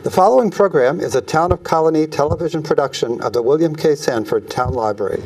The following program is a Town of Colonie television production of the William K. Sanford Town Library.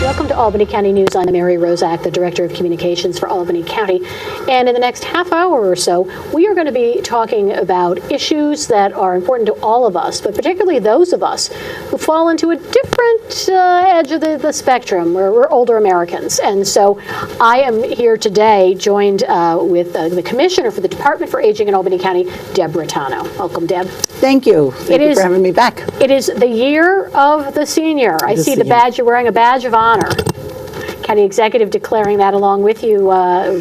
Welcome to Albany County News. I'm Mary Rozak, the Director of Communications for Albany County. And in the next half hour or so, we are going to be talking about issues that are important to all of us, but particularly those of us who fall into a different edge of the spectrum, where we're older Americans. And so I am here today joined with the Commissioner for the Department for Aging in Albany County, Deb Riitano. Welcome, Deb. Thank you. Thank you for having me back. It is the year of the senior. I see the badge. You're wearing a badge of honor. County Executive declaring that along with you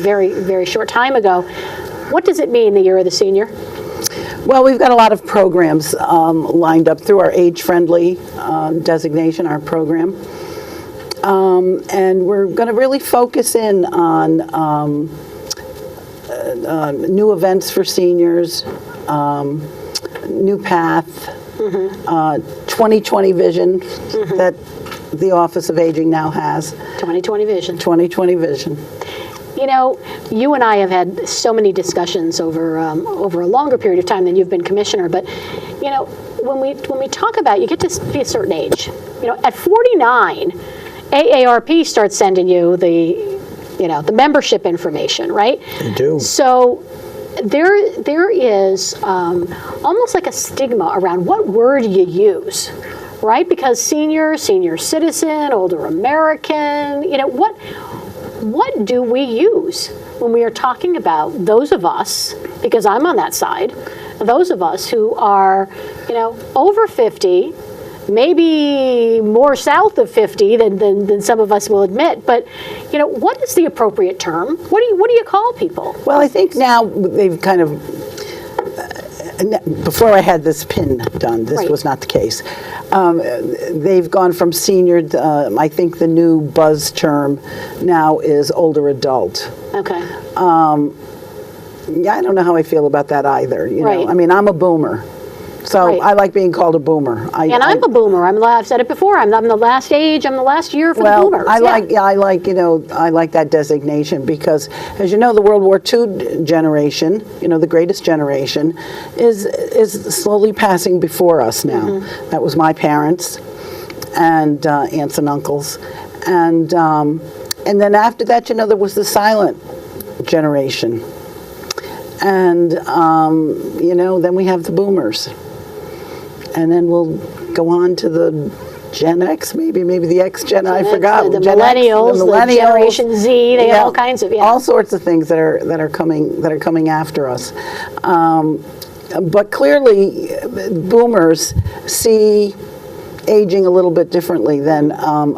very, very short time ago. What does it mean, the year of the senior? Well, we've got a lot of programs lined up through our age-friendly designation, our program. And we're going to really focus in on new events for seniors, new path, 2020 vision that the Office of Aging now has. 2020 vision. 2020 vision. You know, you and I have had so many discussions over a longer period of time than you've been commissioner, but you know, when we talk about, you get to be a certain age. You know, at 49, AARP starts sending you the membership information, right? They do. So there is almost like a stigma around what word you use, right? Because senior citizen, older American, you know, what do we use when we are talking about those of us, because I'm on that side, those of us who are, you know, over 50, maybe more south of 50 than some of us will admit, but you know, what is the appropriate term? What do you call people? Well, I think now they've kind of, before I had this pin done, this was not the case. They've gone from senior, I think the new buzz term now is older adult. Okay. Yeah, I don't know how I feel about that either. You know, I mean, I'm a boomer. So I like being called a boomer. I'm a boomer. I've said it before. I'm the last age. I'm the last year for the boomers. I like that designation because, as you know, the World War II generation, you know, the greatest generation, is slowly passing before us now. That was my parents and aunts and uncles, and then after that, you know, there was the silent generation, and you know, then we have the boomers. And then we'll go on to the Gen X, maybe the X Gen. I forgot. The millennials, the Generation Z. They have all kinds of all sorts of things that are coming after us. But clearly, boomers see aging a little bit differently than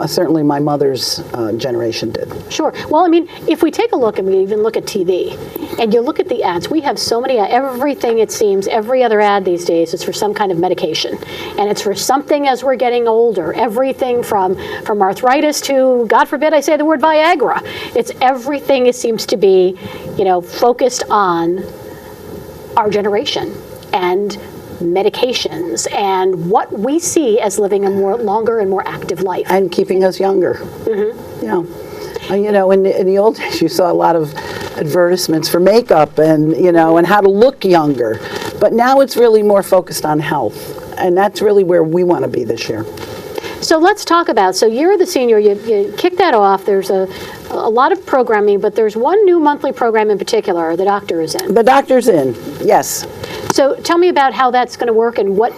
certainly my mother's generation did. Sure. Well, I mean, if we take a look, and we even look at TV, and you look at the ads, we have so many, everything it seems, every other ad these days is for some kind of medication. And it's for something as we're getting older. Everything from arthritis to, God forbid I say the word Viagra. It's everything, it seems to be, you know, focused on our generation and medications and what we see as living a more longer and more active life. And keeping us younger. Yeah. You know, in the old days, you saw a lot of advertisements for makeup and, you know, and how to look younger. But now it's really more focused on health. And that's really where we want to be this year. So let's talk about, so you're the senior, you kick that off. There's a lot of programming, but there's one new monthly program in particular, The Doctor is In. The Doctor's In, yes. So tell me about how that's going to work and what,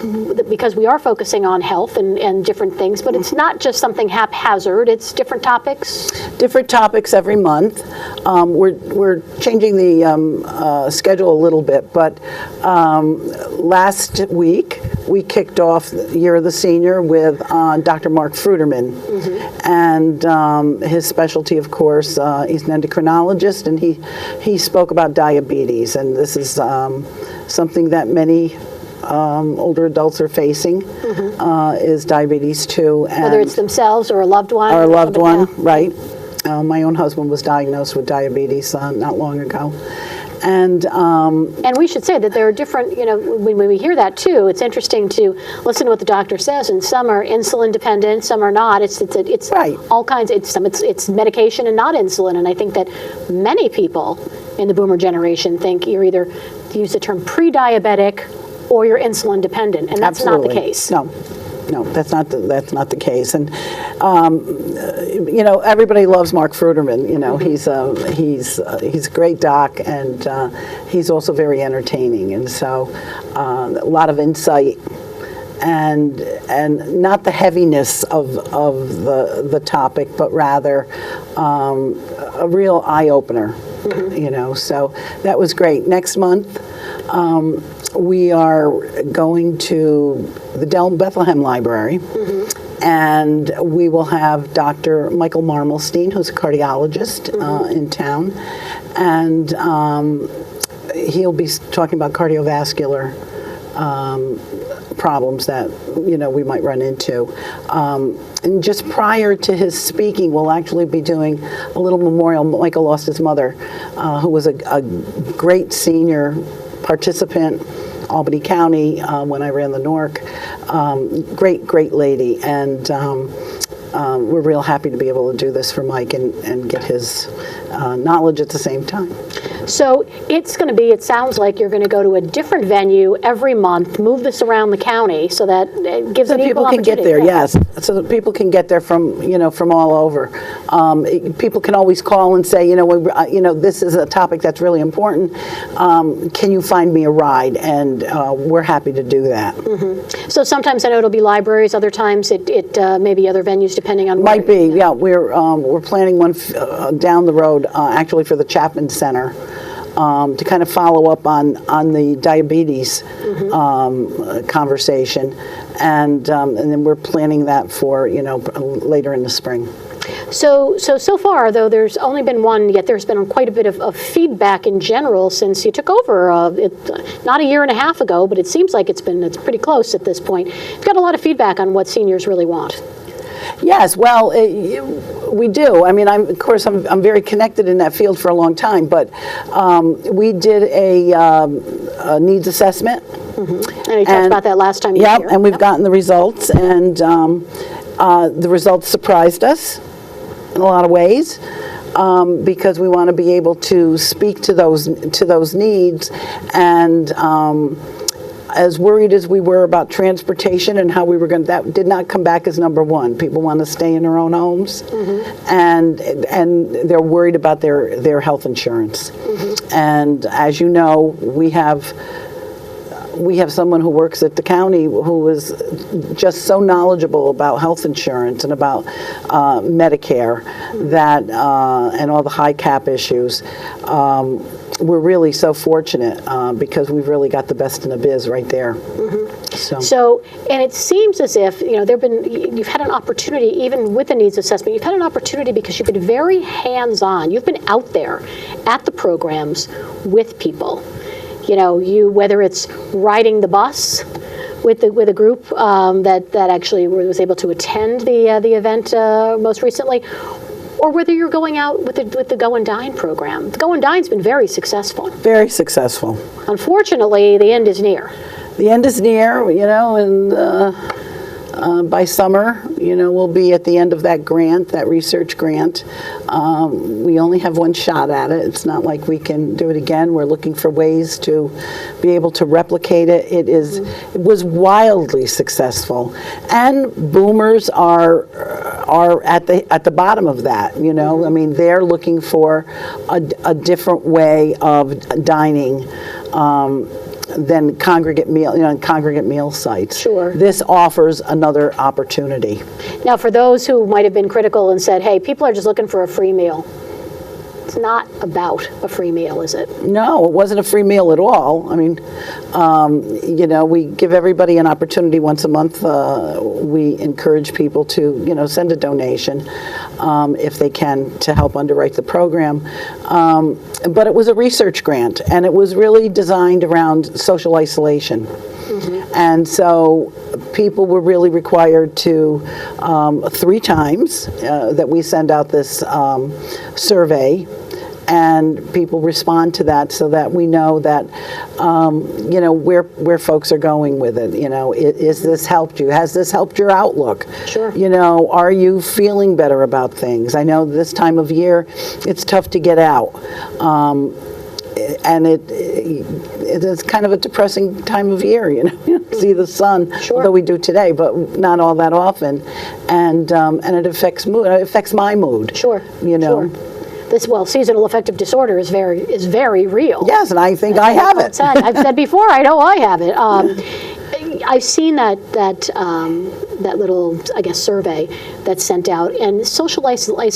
because we are focusing on health and different things, but it's not just something haphazard, it's different topics? Different topics every month. We're changing the schedule a little bit, but last week we kicked off Year of the Senior with Dr. Mark Fruderman. And his specialty, of course, he's an endocrinologist, and he spoke about diabetes, and this is something that many older adults are facing is diabetes too. And Whether it's themselves or a loved one. our loved somebody one, else. right? My own husband was diagnosed with diabetes not long ago. And And we should say that there are different, when we hear that too, it's interesting to listen to what the doctor says, and some are insulin dependent, some are not. It's Right. all kinds. It's medication and not insulin, and I think that many people in the boomer generation think you're either, use the term pre-diabetic, or you're insulin dependent, and that's not the absolutely. case. No, that's not the case. And everybody loves Mark Fruderman. He's a great doc, and he's also very entertaining. And so a lot of insight, and not the heaviness of the topic, but rather a real eye opener. So that was great. Next month, we are going to the Bethlehem Library, and we will have Dr. Michael Marmelstein, who's a cardiologist in town, and he'll be talking about cardiovascular problems that we might run into. And just prior to his speaking, we'll actually be doing a little memorial. Michael lost his mother, who was a great senior participant, Albany County, when I ran the NORC. Great lady, and we're real happy to be able to do this for Mike and get his knowledge at the same time. So it sounds like you're going to go to a different venue every month, move this around the county so that it gives an equal people can get opportunity. there, Yeah. yes. So that people can get there from all over. People can always call and say, this is a topic that's really important. Can you find me a ride? And we're happy to do that. So sometimes I know it'll be libraries, other times it may be other venues depending on Might be, yeah. We're planning one down the road, actually for the Chapman Center. To kind of follow up on the diabetes conversation, and then we're planning that for later in the spring. So far, though, there's only been one, yet there's been quite a bit of feedback in general since you took over. Not a year and a half ago, but it seems like it's pretty close at this point. You've got a lot of feedback on what seniors really want. Yes, well, we do. I mean, I'm very connected in that field for a long time, but we did a needs assessment. And you talked about that last time you were here. And we've gotten the results, and the results surprised us in a lot of ways. Because we want to be able to speak to those needs, and as worried as we were about transportation and how we were that did not come back as number one. People want to stay in their own homes, and they're worried about their health insurance. And as you know, we have someone who works at the county who is just so knowledgeable about health insurance and about Medicare that and all the high cap issues. We're really so fortunate because we've really got the best in the biz right there. So, and it seems as if, you've had an opportunity, even with the needs assessment, you've had an opportunity because you've been very hands-on. You've been out there at the programs with people. Whether it's riding the bus with a group that actually was able to attend the event most recently, or whether you're going out with the Go and Dine program. The Go and Dine's been very successful. Very successful. Unfortunately, the end is near. The end is near, and by summer, we'll be at the end of that grant, that research grant. We only have one shot at it. It's not like we can do it again. We're looking for ways to be able to replicate it. It was wildly successful, and boomers are at the bottom of that. I mean, they're looking for a different way of dining. Than congregate meal sites. Sure. This offers another opportunity. Now, for those who might have been critical and said, hey, people are just looking for a free meal, It's not about a free meal, is it? No, it wasn't a free meal at all. I mean, we give everybody an opportunity once a month. We encourage people to, send a donation if they can to help underwrite the program. But it was a research grant, and it was really designed around social isolation. And so people were really required to, 3 times that we send out this survey, and people respond to that so that we know that, where folks are going with it. Is this helped you? Has this helped your outlook? Sure. Are you feeling better about things? I know this time of year, it's tough to get out. And it is kind of a depressing time of year, see the sun, Sure. although we do today, but not all that often, and it affects mood. It affects my mood. Sure. Sure. This seasonal affective disorder is very real. Yes, and I think I have it. I've said before, I know I have it. I've seen that little, I guess, survey that's sent out, and social isolation.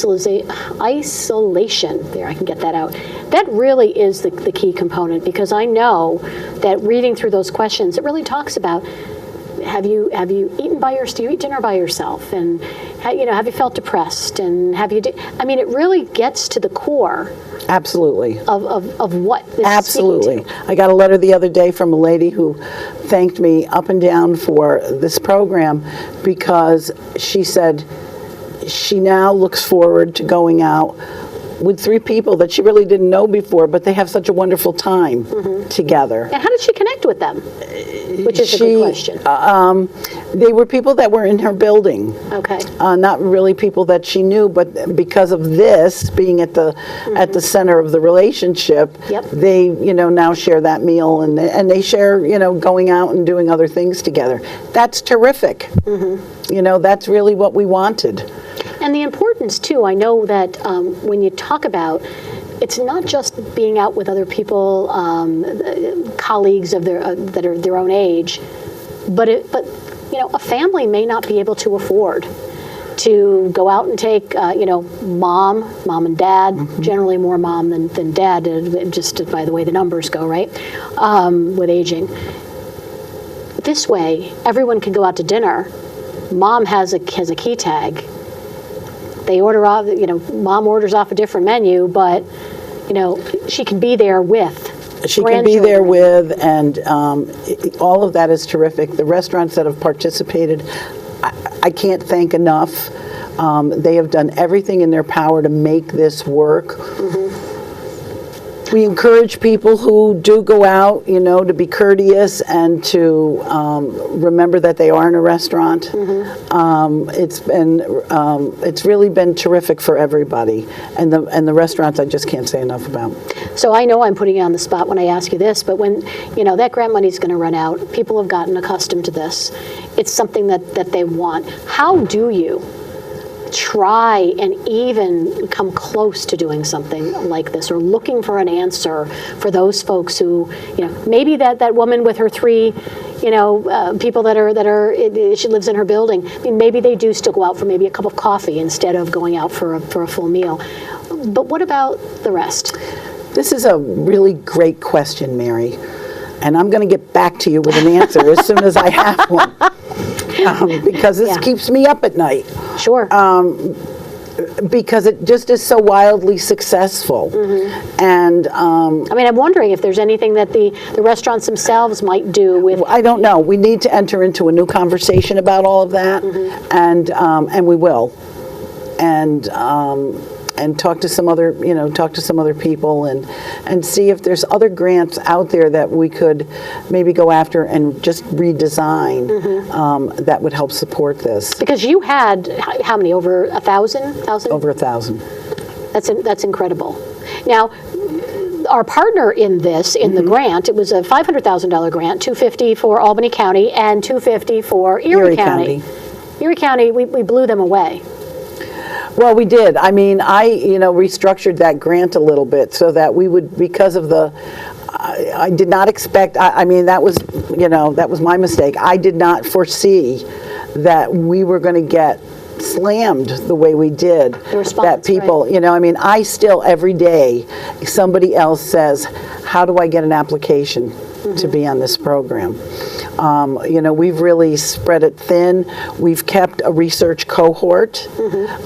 There, I can get that out. That really is the key component, because I know that reading through those questions, it really talks about. Have you eaten do you eat dinner by yourself? And have you felt depressed? And it really gets to the core. Absolutely. Of what this Absolutely. is speaking to. I got a letter the other day from a lady who thanked me up and down for this program, because she said she now looks forward to going out with 3 people that she really didn't know before, but they have such a wonderful time together. And how did she connect with them? Which is a good question. They were people that were in her building. Okay. Not really people that she knew, but because of this being at the center of the relationship, Yep. they now share that meal, and they share going out and doing other things together. That's terrific. That's really what we wanted. And the importance, too, I know that when you talk about, it's not just being out with other people, colleagues of that are their own age, but a family may not be able to afford to go out and take, mom and dad, generally more mom than dad, just by the way the numbers go, right, with aging. This way, everyone can go out to dinner. Mom has a key tag. They order off, mom orders off a different menu, but, she can be there with She can be there with, and all of that is terrific. The restaurants that have participated, I can't thank enough. They have done everything in their power to make this work. We encourage people who do go out, to be courteous and to remember that they are in a restaurant. It's really been terrific for everybody, and the restaurants I just can't say enough about. So I know I'm putting you on the spot when I ask you this, but when that grant money is going to run out, people have gotten accustomed to this. It's something that they want. How do you try and even come close to doing something like this, or looking for an answer for those folks who, maybe that woman with her 3, people that are she lives in her building. I mean, maybe they do still go out for maybe a cup of coffee instead of going out for a full meal. But what about the rest? This is a really great question, Mary, and I'm going to get back to you with an answer as soon as I have one, because this keeps me up at night. Sure. Because it just is so wildly successful. And I'm wondering if there's anything that the restaurants themselves might do with. I don't know. We need to enter into a new conversation about all of that, and we will. And talk to some other people, and see if there's other grants out there that we could maybe go after and just redesign that would help support this. Because you had how many? Over 1,000? Over 1,000. That's incredible. Now, our partner in this, the grant, it was a $500,000 grant, $250 for Albany County and $250 for Erie County. Erie County, we blew them away. Well, we did. I restructured that grant a little bit so that we would, because of I did not expect, that was my mistake. I did not foresee that we were going to get slammed the way we did, response, that people, right. you know, I mean, I still every day, somebody else says, how do I get an application to be on this program? You know, we've really spread it thin. We've kept a research cohort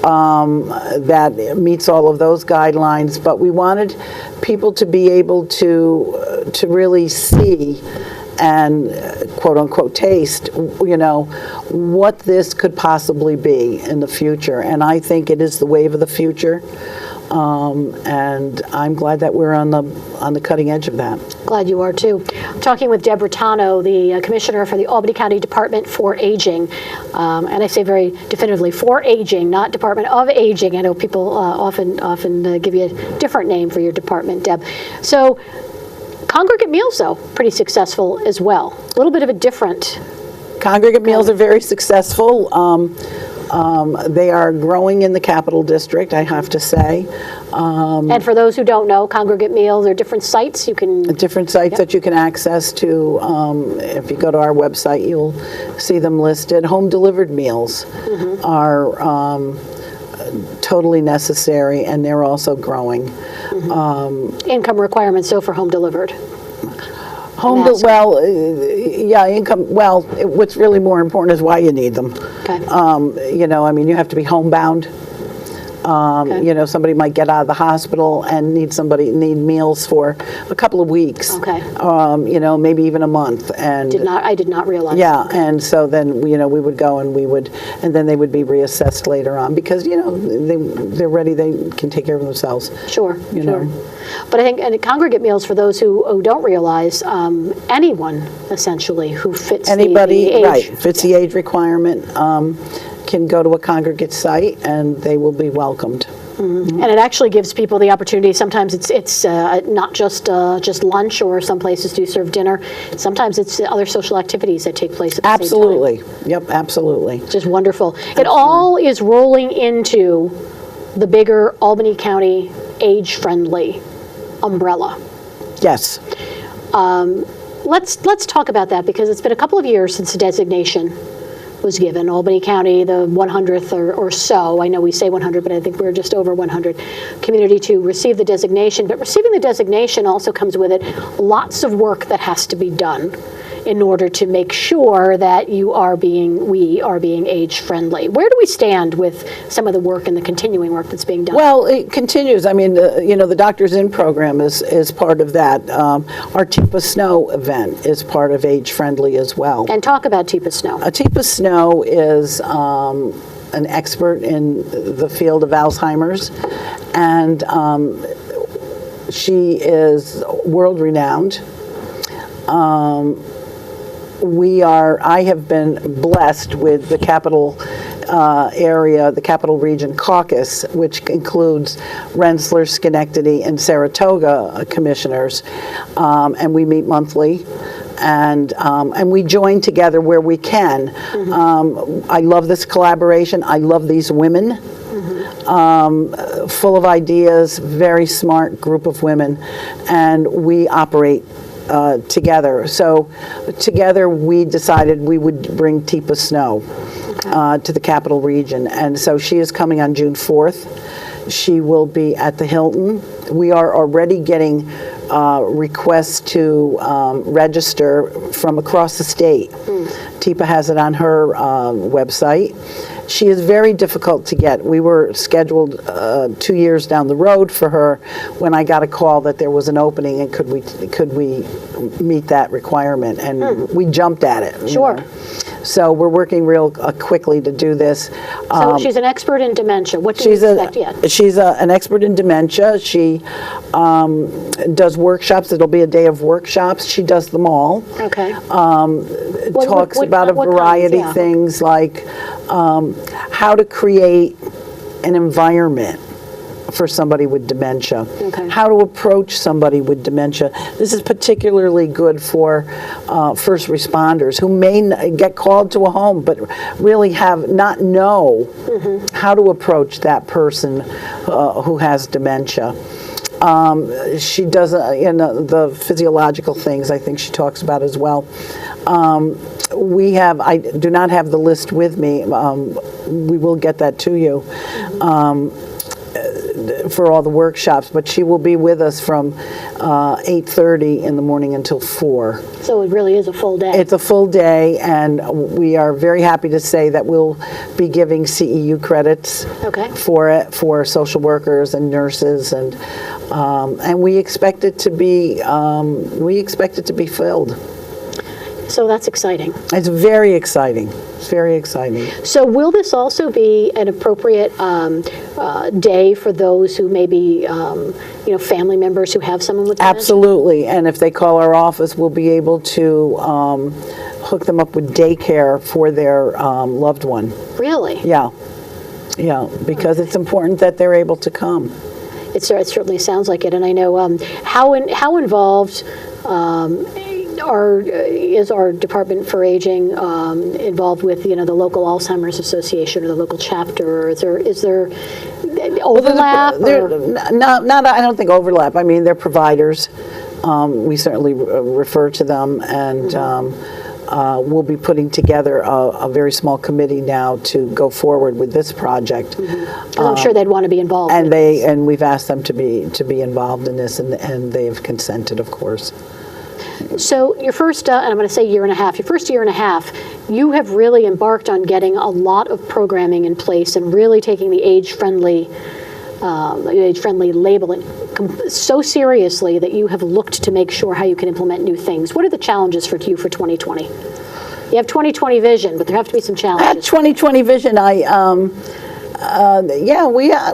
that meets all of those guidelines, but we wanted people to be able to really see and quote unquote taste, you know, what this could possibly be in the future. And I think it is the wave of the future. And I'm glad that we're on the cutting edge of that. Glad you are too. I'm talking with Deb Riitano, the Commissioner for the Albany County Department for Aging. And I say very definitively for aging, not Department of Aging. I know people often give you a different name for your department, Deb. So congregate meals, though, pretty successful as well. A little bit of a different. Congregate meals are very successful. They are growing in the Capital District, I have to say. And for those who don't know, congregate meals are different sites you can. Different sites that you can access to. If you go to our website, you'll see them listed. Home delivered meals are totally necessary, and they're also growing. Income requirements, so for home delivered. Income. Well, what's really more important is why you need them. Okay. You know, I mean, you have to be homebound. You know, somebody might get out of the hospital and need meals for a couple of weeks. Okay. You know, maybe even a month. And I did not realize. Yeah, and so then you know we would go and then they would be reassessed later on because you know they're ready, they can take care of themselves. Sure. You sure. know. But I think and congregate meals, for those who don't realize, anyone essentially who fits anybody the age. Right, fits the age requirement. Can go to a congregate site and they will be welcomed. And it actually gives people the opportunity. Sometimes it's not just lunch, or some places do serve dinner. Sometimes it's other social activities that take place at the Absolutely. same time. Yep, absolutely. Just wonderful. It all is rolling into the bigger Albany County age-friendly umbrella. Yes. Let's talk about that, because it's been a couple of years since the designation was given. Albany County, the 100th or so, I know we say 100, but I think we're just over 100, community to receive the designation. But receiving the designation also comes with it lots of work that has to be done in order to make sure that we are being age friendly. Where do we stand with some of the work and the continuing work that's being done? Well, it continues. I mean, you know, the Doctors In program is part of that. Our Teepa Snow event is part of Age Friendly as well. And talk about Teepa Snow. Teepa Snow is an expert in the field of Alzheimer's, and she is world renowned. I have been blessed with the Capital area, the Capital Region Caucus, which includes Rensselaer, Schenectady, and Saratoga commissioners, and we meet monthly. And we join together where we can. I love this collaboration. I love these women. Full of ideas, very smart group of women, and we operate together. So together we decided we would bring Teepa Snow to the Capital Region, and so she is coming on June 4th. She will be at the Hilton. We are already getting requests to register from across the state. Teepa has it on her website. She is very difficult to get. We were scheduled 2 years down the road for her when I got a call that there was an opening and could we meet that requirement, and we jumped at it. Sure. You know? So we're working real quickly to do this. So she's an expert in dementia. What do you expect yet? She's an expert in dementia. She does workshops. It'll be a day of workshops. She does them all. Okay. Talks about a variety of things like how to create an environment for somebody with dementia, how to approach somebody with dementia. This is particularly good for first responders who may get called to a home but really not know how to approach that person who has dementia. She does, the physiological things I think she talks about as well. I do not have the list with me. We will get that to you for all the workshops, but she will be with us from 8:30 in the morning until 4. So it really is a full day. It's a full day, and we are very happy to say that we'll be giving CEU credits for it, for social workers and nurses, and we expect it to be filled. So that's exciting. It's very exciting. It's very exciting. So will this also be an appropriate day for those who may be, family members who have someone with dementia? Absolutely. And if they call our office, we'll be able to hook them up with daycare for their loved one. Really? Yeah. Yeah, because it's important that they're able to come. It certainly sounds like it. And I know how involved is our Department for Aging involved with the local Alzheimer's Association or the local chapter? Or is there overlap? I don't think overlap. I mean, they're providers. We certainly refer to them, and we'll be putting together a very small committee now to go forward with this project. I'm sure they'd want to be involved. And we've asked them to be involved in this, and they have consented, of course. So your first, and I'm going to say year and a half, you have really embarked on getting a lot of programming in place and really taking the age-friendly labeling so seriously that you have looked to make sure how you can implement new things. What are the challenges for you for 2020? You have 2020 vision, but there have to be some challenges. At 2020 vision,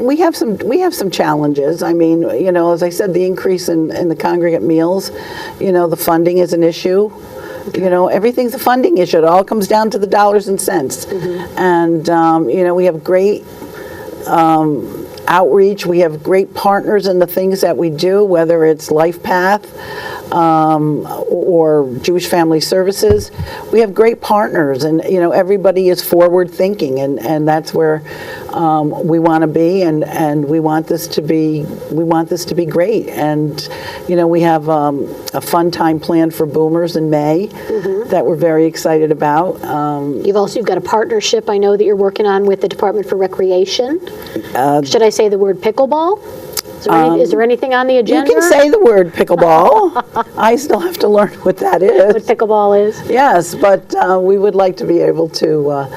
we have some challenges. I mean, as I said, the increase in the congregate meals, the funding is an issue. Everything's a funding issue. It all comes down to the dollars and cents. And we have great outreach. We have great partners in the things that we do, whether it's LifePath or Jewish Family Services. We have great partners, and everybody is forward thinking, and that's where we want to be, and we want this to be great. And we have a fun time planned for boomers in May that we're very excited about. You've got a partnership I know that you're working on with the Department for Recreation. Should I say the word pickleball? Is there anything on the agenda? You can say the word pickleball. I still have to learn what that is. What pickleball is? Yes, but we would like to be able to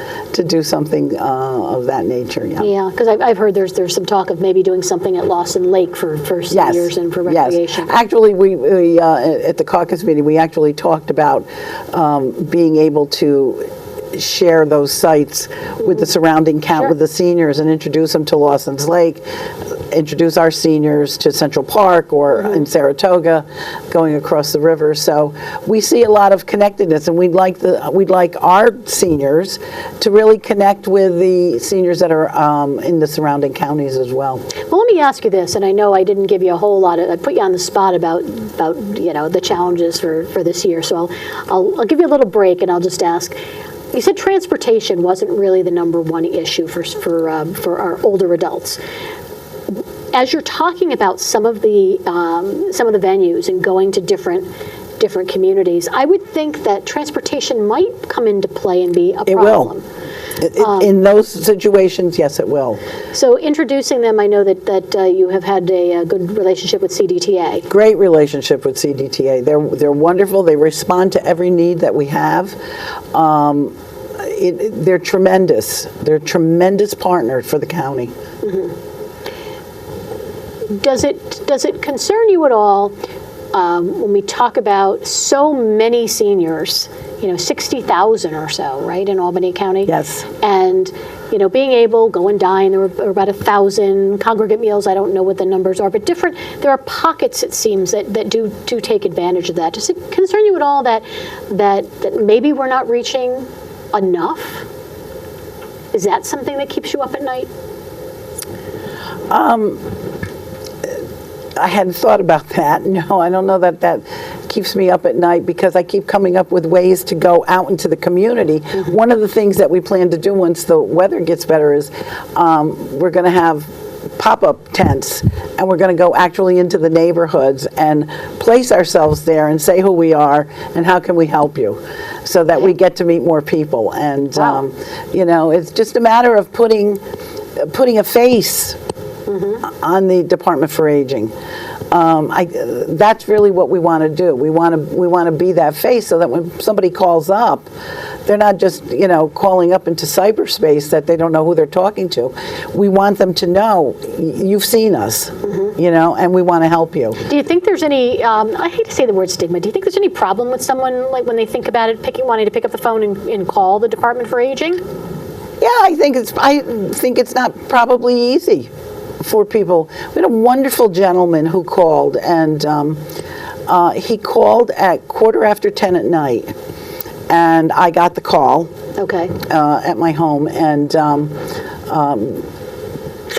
do something of that nature. Yeah, because I've heard there's some talk of maybe doing something at Lawson Lake for seniors and for recreation. Yes. Actually, we at the caucus meeting, we actually talked about being able to share those sites with the surrounding with the seniors and introduce them to Lawson's Lake, introduce our seniors to Central Park or in Saratoga, going across the river. So we see a lot of connectedness, and we'd like our seniors to really connect with the seniors that are in the surrounding counties as well. Well, let me ask you this, and I know I didn't give you a whole lot I put you on the spot about the challenges for this year. So I'll give you a little break, and I'll just ask. You said transportation wasn't really the number one issue for our older adults. As you're talking about some of the venues and going to different communities, I would think that transportation might come into play and be a problem. It will. In those situations, yes, it will. So introducing them, I know that you have had a good relationship with CDTA. Great relationship with CDTA. They're wonderful. They respond to every need that we have. They're tremendous. They're a tremendous partner for the county. Does it concern you at all when we talk about so many seniors, 60,000 or so, right, in Albany County? Yes. And, being able, go and dine, there were about 1,000 congregate meals. I don't know what the numbers are, but there are pockets, it seems, that do take advantage of that. Does it concern you at all that maybe we're not reaching enough? Is that something that keeps you up at night? I hadn't thought about that. No, I don't know that keeps me up at night, because I keep coming up with ways to go out into the community. One of the things that we plan to do once the weather gets better is we're going to have pop-up tents, and we're going to go actually into the neighborhoods and place ourselves there and say who we are and how can we help you, so that we get to meet more people. And Wow. it's just a matter of putting a face on the Department for Aging. That's really what we want to do. We want to be that face, so that when somebody calls up, they're not just calling up into cyberspace that they don't know who they're talking to. We want them to know you've seen us, and we want to help you. Do you think there's any, I hate to say the word stigma, do you think there's any problem with someone, like when they think about it, wanting to pick up the phone and call the Department for Aging? Yeah, I think it's not probably easy for people. We had a wonderful gentleman who called, and he called at 10:15 at night, and I got the call Okay. at my home, and So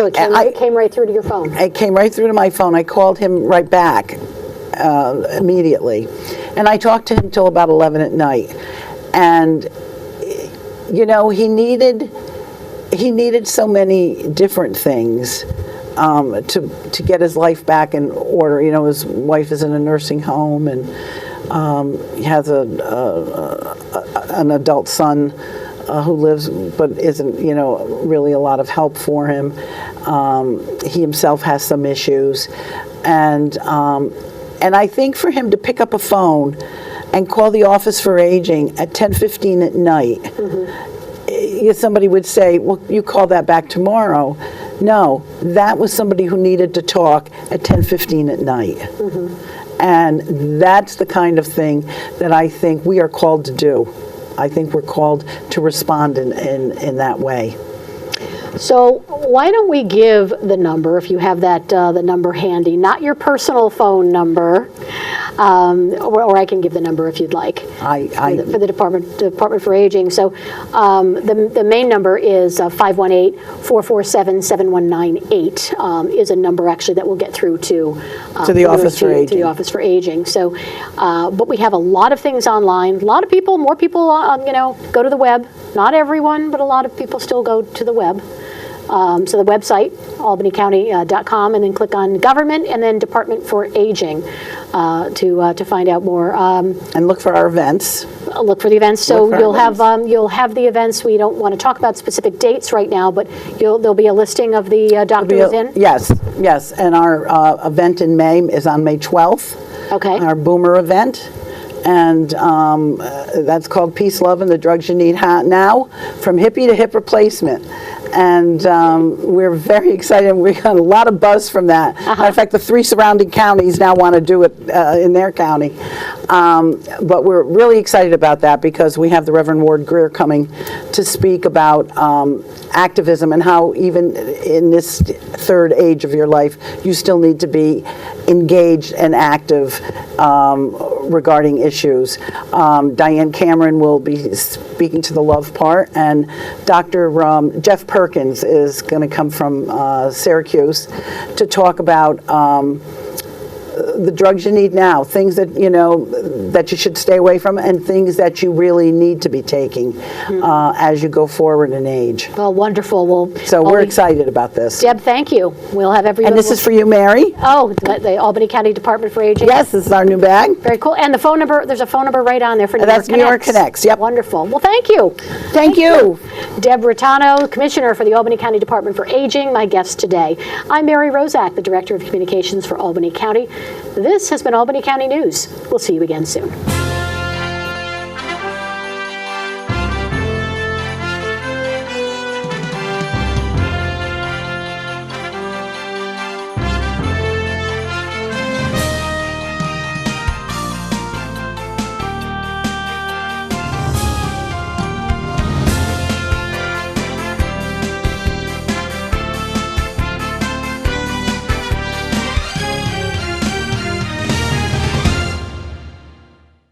it came right through to your phone? it came right through to my phone. I called him right back immediately, and I talked to him till about 11 at night, and he needed so many different things to get his life back in order. His wife is in a nursing home, and he has an adult son who lives but isn't, really a lot of help for him. He himself has some issues, and I think for him to pick up a phone and call the Office for Aging at 10:15 at night, somebody would say, well, you call that back tomorrow. No, that was somebody who needed to talk at 10:15 at night. And that's the kind of thing that I think we are called to do. I think we're called to respond in that way. So why don't we give the number, if you have that the number handy, not your personal phone number, or I can give the number if you'd like, for the Department for Aging. So the main number is 518-447-7198 is a number actually that will get through to the Office for Aging. To the Office for Aging. So, but we have a lot of things online. A lot of people, more people, go to the web. Not everyone, but a lot of people still go to the web. So the website, albanycounty.com, and then click on Government, and then Department for Aging to find out more. And look for our events. Look for the events. So you'll have the events. We don't want to talk about specific dates right now, but there'll be a listing of the doctors in. Yes. And our event in May is on May 12th. Okay. Our Boomer event. And that's called Peace, Love, and the Drugs You Need Now, from hippie to hip replacement. And we're very excited. We got a lot of buzz from that. Matter of fact, the 3 surrounding counties now want to do it in their county. But we're really excited about that because we have the Reverend Ward Greer coming to speak about activism and how even in this third age of your life, you still need to be engaged and active regarding issues. Diane Cameron will be speaking to the love part, and Dr. Jeff Perkins is going to come from Syracuse to talk about the drugs you need now, things that that you should stay away from, and things that you really need to be taking as you go forward in age. Well, wonderful. Well, so we're excited about this. Deb, thank you. We'll have everyone. And this is for you, Mary. Oh, the Albany County Department for Aging. Yes, this is our new bag. Very cool. And the phone number, there's a phone number right on there for New York Connects. That's New York Connects, yep. Wonderful. Well, thank you. Thank you. Deb Riitano, Commissioner for the Albany County Department for Aging, my guest today. I'm Mary Rozak, the Director of Communications for Albany County. This has been Albany County News. We'll see you again soon.